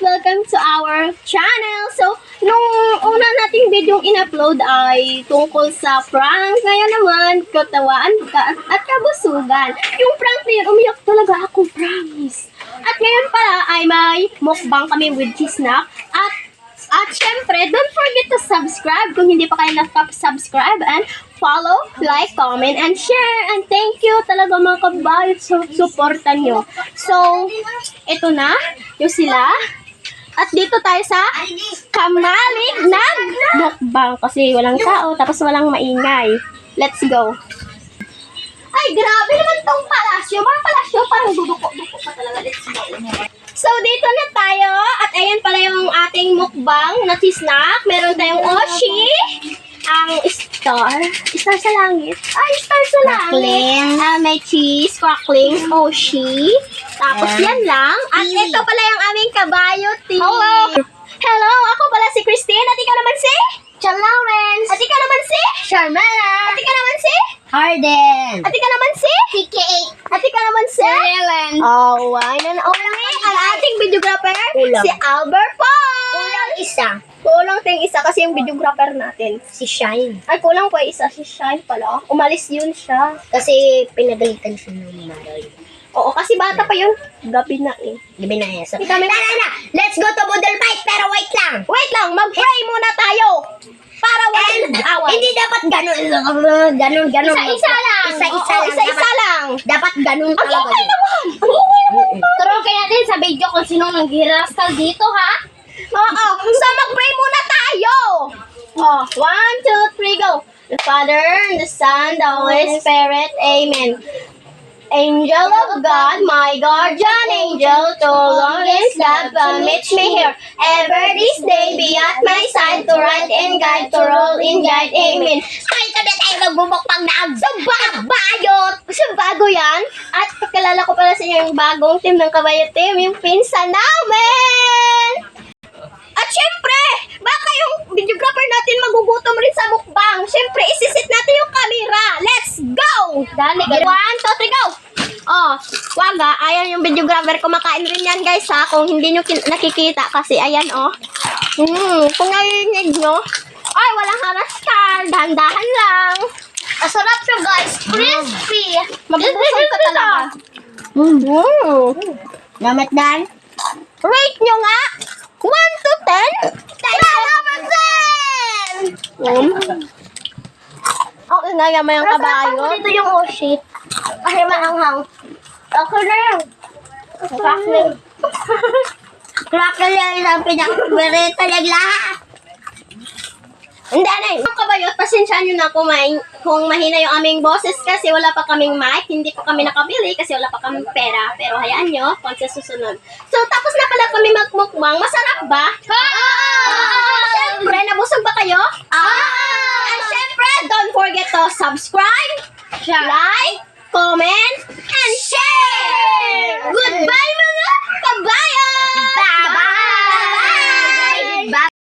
welcome to our channel. So, nung una nating video in-upload ay tungkol sa prank. Ngayon naman, katawaan at kabusugan. Yung prank na yun, umiyak talaga ako, promise. At ngayon pala ay may mukbang kami with Chisnak. At syempre, don't forget to subscribe kung hindi pa kayo nakapag-subscribe and follow, like, comment, and share. And thank you talaga mga kabayot sa supportan nyo. So, ito na, yung sila. At dito tayo sa kamalig ng mukbang kasi walang tao, tapos walang maingay. Let's go. Ay, grabe naman tong palasyo. Mga palasyo, parang duduko-duko pa talaga. Let's go. So, dito na tayo. At ayan pala yung ating mukbang na snack. Meron tayong Oshi. Ang star. Star sa langit. Ay, star sa langit. May cheese, crackling, Oshi. Tapos yan lang. At ito pala yung aming kabayo team. Hello! Hello! Ako pala si Christine. At ikaw naman si? John Lawrence. At ikaw naman si? Sharmela. At ikaw naman si? Harden. At ikaw naman si? PK8. At ikaw naman si? Ellen. Oh, one and only. Ang ating videographer, si Albert Paul. Kulang isa. Kulang tayong isa kasi yung videographer natin. Si Shine. Ay, kulang pa isa. Si Shine pala. Umalis yun siya. Kasi pinagalitan siya ng Maroy. Oo, kasi bata pa yun. Gabi na eh. Gabi na yan. So, Tara na! Let's go to Budol Fight! Pero wait lang! Wait lang, mag-pray muna tayo. Para walang away. Hindi dapat ganun. Ganun. Isa-isa lang. Isa-isa Oo, lang. isa-isa lang. Dapat ganun Ang talaga. ingay naman. Ang ingay naman. Turuan kaya natin sa video kung sino nang girastal dito, ha? Oo. So, mag-pray muna tayo. Oh, 1, 2, 3, go. The Father, and the Son, the Holy Spirit. Amen. Angel of God, my guardian angel, to longest love permits me here. Ever this day be at my side, to right and guide, to roll in guide. Amen. Ay, ito na tayo magbubukpang na ang Bayot! Kasi bago yan. At pagkalala ko pala sa inyo yung bagong team ng Kabayo Team, yung pinsan namin! At syempre, baka yung videographer natin magugutom rin sa mukbang. Syempre, isisit natin yung camera. Let's go! Dali, 1, 2, 3, go! Oh, waga, ayan yung videographer. Kumakain rin yan, guys, ha? Kung hindi nyo nakikita kasi, ayan, oh. Kung narinig nyo, ay, walang haraskar. Dahan-dahan lang. Masarap siya, guys. Crispy. Mabubusog ka talaga. Namat dan. Rate nyo nga. 1 to 10. 10%! Ang inaya mo yung kabayo. Dito yung Oshi. Kasi maanghang. Okay na yun. Crackling. Crackling ang pinakabereta ng lahat. Hindi na yun. Mga kabayot, pasensyaan nyo na kung mahina yung aming boses kasi wala pa kaming mic. Hindi pa kami nakabili kasi wala pa kaming pera. Pero hayaan nyo kung sa susunod. So, tapos na pala kami magmukbang. Masarap ba? Siyempre, nabusog ba kayo? And siyempre, don't forget to subscribe, like, comment, and share! Goodbye,